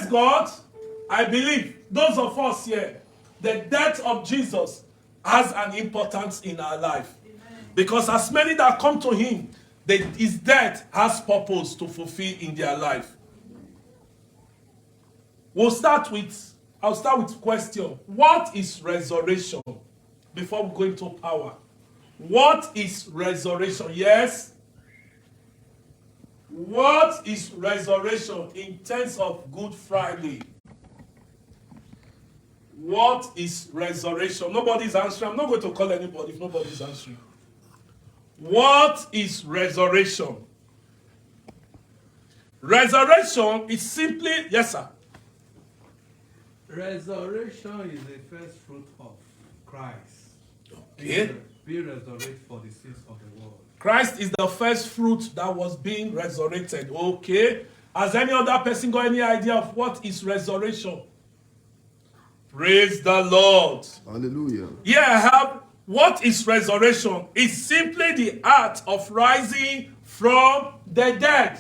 God, I believe, those of us here, the death of Jesus has an importance in our life. Because as many that come to him, his death has purpose to fulfill in their life. I'll start with question. What is resurrection? Before we go into power. What is resurrection? Yes? What is resurrection in terms of Good Friday? What is resurrection? Nobody's answering. I'm not going to call anybody if nobody's answering. What is resurrection? Resurrection is simply, yes, sir. Resurrection is the first fruit of Christ. Okay. Be resurrected for the sins of the world. Christ is the first fruit that was being resurrected. Okay. Has any other person got any idea of what is resurrection? Praise the Lord. Hallelujah. Yeah, I have. What is resurrection? It's simply the act of rising from the dead.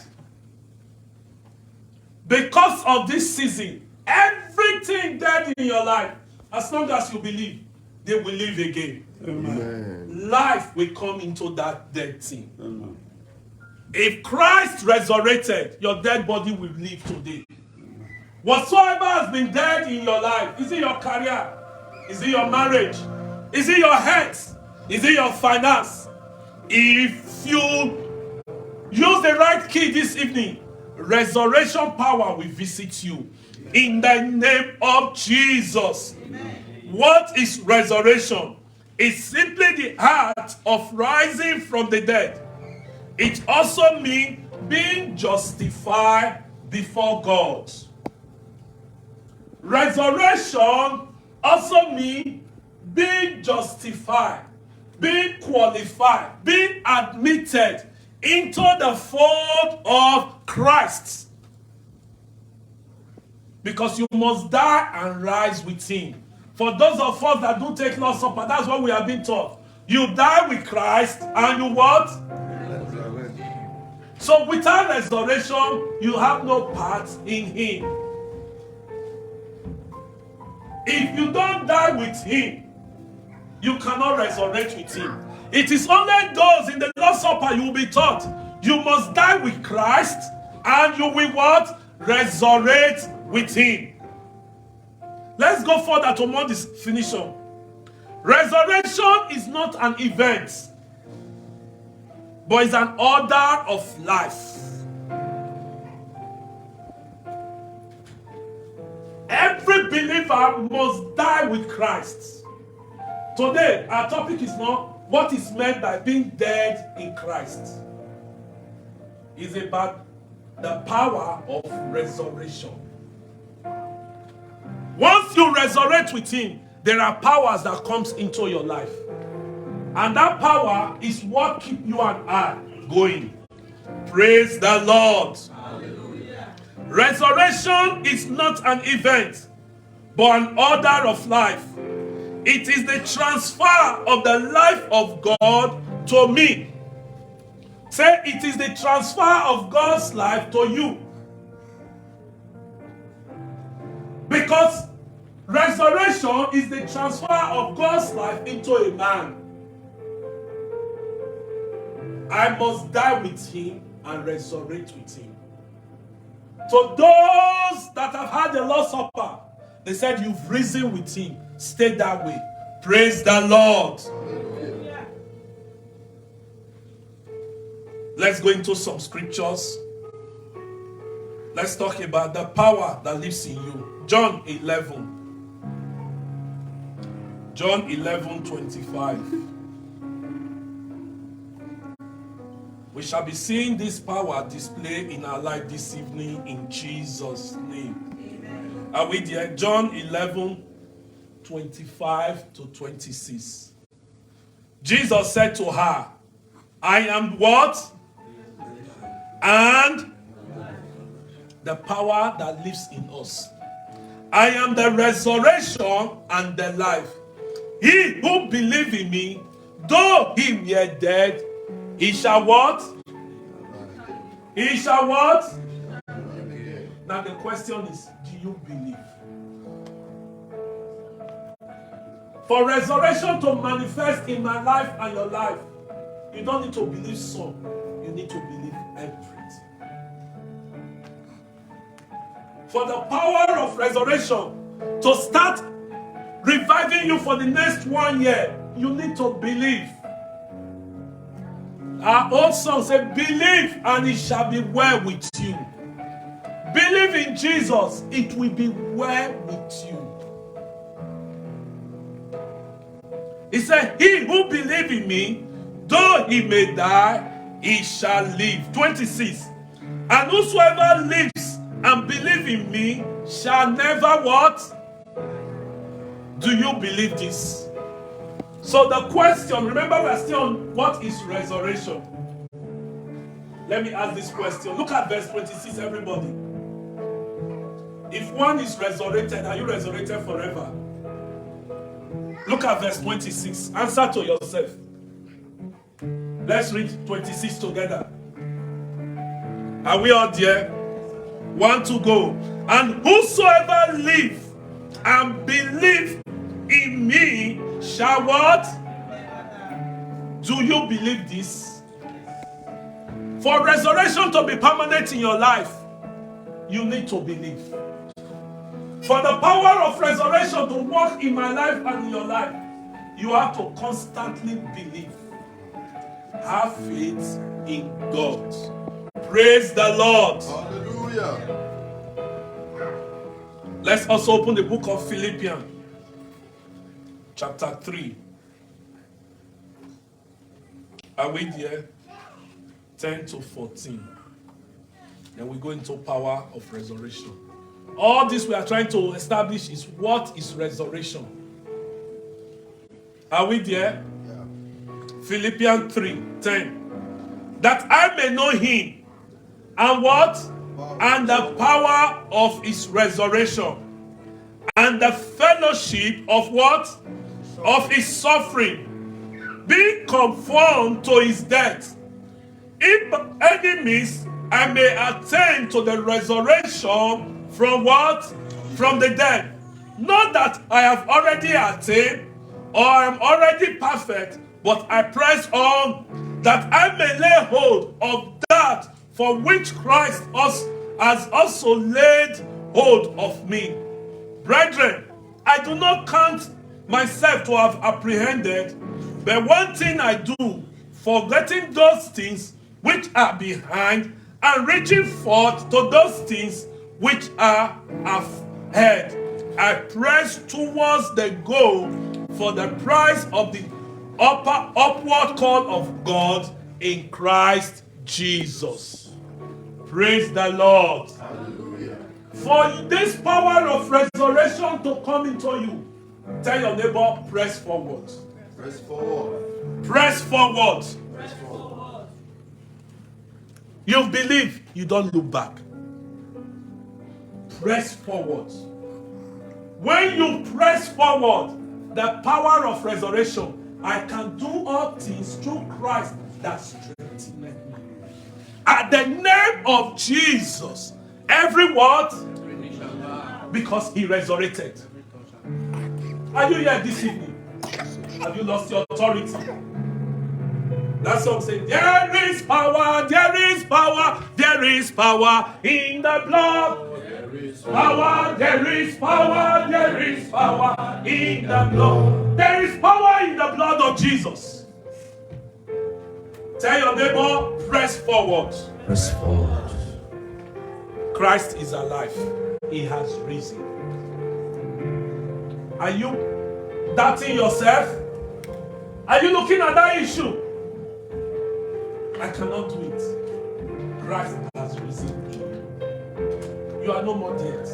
Because of this season, everything dead in your life, as long as you believe, they will live again. Amen. Life will come into that dead thing. Amen. If Christ resurrected, your dead body will live today. Whatsoever has been dead in your life, is it your career? Is it your marriage? Is it your health? Is it your finance? If you use the right key this evening, resurrection power will visit you. In the name of Jesus. Amen. What is resurrection? It's simply the act of rising from the dead. It also means being justified before God. Resurrection also means being justified, being qualified, being admitted into the fold of Christ. Because you must die and rise with him. For those of us that do take Lord's Supper, that's what we have been taught. You die with Christ and you what? So without resurrection, you have no part in him. If you don't die with him, you cannot resurrect with him. It is only those in the Lord's Supper you will be taught. You must die with Christ and you will what? Resurrect with him. Let's go further to more definition. Resurrection is not an event, but it's an order of life. Every believer must die with Christ. Today, our topic is not what is meant by being dead in Christ. It's about the power of resurrection. Once you resurrect with him, there are powers that comes into your life. And that power is what keeps you and I going. Praise the Lord. Hallelujah. Resurrection is not an event, but an order of life. It is the transfer of the life of God to me. Say, it is the transfer of God's life to you. Because resurrection is the transfer of God's life into a man. I must die with him and resurrect with him. So those that have had the Lord's Supper, they said, you've risen with him. Stay that way. Praise the Lord. Hallelujah. Let's go into some scriptures. Let's talk about the power that lives in you. John 11. John 11:25. We shall be seeing this power displayed in our life this evening in Jesus' name. Amen. Are we there? John 11:25-26. Jesus said to her, I am what? And the power that lives in us. I am the resurrection and the life. He who believes in me, though he were dead, he shall what? He shall what? Now the question is, do you believe? For resurrection to manifest in my life and your life, you don't need to believe some, you need to believe everything. For the power of resurrection to start reviving you for the next 1 year, you need to believe. Our old song said, believe and it shall be well with you. Believe in Jesus, it will be well with you. He said, he who believes in me, though he may die, he shall live. 26. And whosoever lives and believes in me shall never what? Do you believe this? So the question, remember we are still on what is resurrection. Let me ask this question. Look at verse 26, everybody. If one is resurrected, are you resurrected forever? Look at verse 26. Answer to yourself. Let's read 26 together. Are we all there? 1 to go. And whosoever live and believe in me shall what? Do you believe this? For resurrection to be permanent in your life, you need to believe. For the power of resurrection to work in my life and in your life, you have to constantly believe. Have faith in God. Praise the Lord. Hallelujah. Let's also open the book of Philippians, chapter 3. Are we there? 10 to 14. Then we go into power of resurrection. All this we are trying to establish is what is resurrection. Are we there? Yeah. Philippians 3:10. That I may know him and what? And the power of his resurrection and the fellowship of what? Of his suffering, being conformed to his death. If any means I may attain to the resurrection from what? From the dead. Not that I have already attained or I am already perfect, but I press on that I may lay hold of that for which Christ has also laid hold of me. Brethren, I do not count myself to have apprehended, but one thing I do, forgetting those things which are behind and reaching forth to those things which are ahead. I press towards the goal for the prize of the upward call of God in Christ Jesus. Praise the Lord. Hallelujah. For this power of resurrection to come into you, tell your neighbor, press forward. Press forward. Press forward. Press forward. You believe, you don't look back. Press forward. When you press forward, the power of resurrection, I can do all things through Christ that strengthens me. At the name of Jesus, every word, because he resurrected. Are you here this evening? Have you lost your authority? That song says, there is power, there is power, there is power in the blood. Power, there is power, there is power in the blood. There is power in the blood of Jesus. Tell your neighbor, press forward. Press forward. Christ is alive. He has risen. Are you doubting yourself? Are you looking at that issue? I cannot do it. Christ has risen. You are no more dead.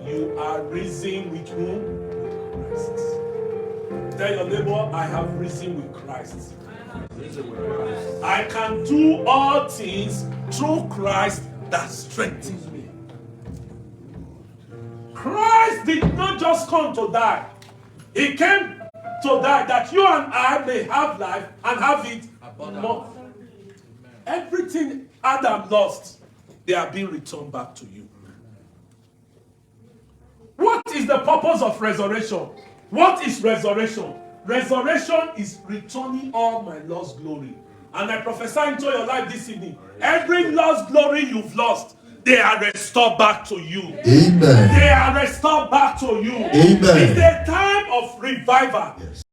You are risen with whom? With Christ. Tell your neighbor, I have risen with Christ. I can do all things through Christ that strengthens me. Christ did not just come to die. He came to die that you and I may have life and have it more. Everything Adam lost, they are being returned back to you. is the purpose of resurrection? What is resurrection? Resurrection is returning all my lost glory. And I prophesy into your life this evening. Every lost glory you've lost, they are restored back to you. Amen. They are restored back to you. Amen. It's a time of revival. Yes.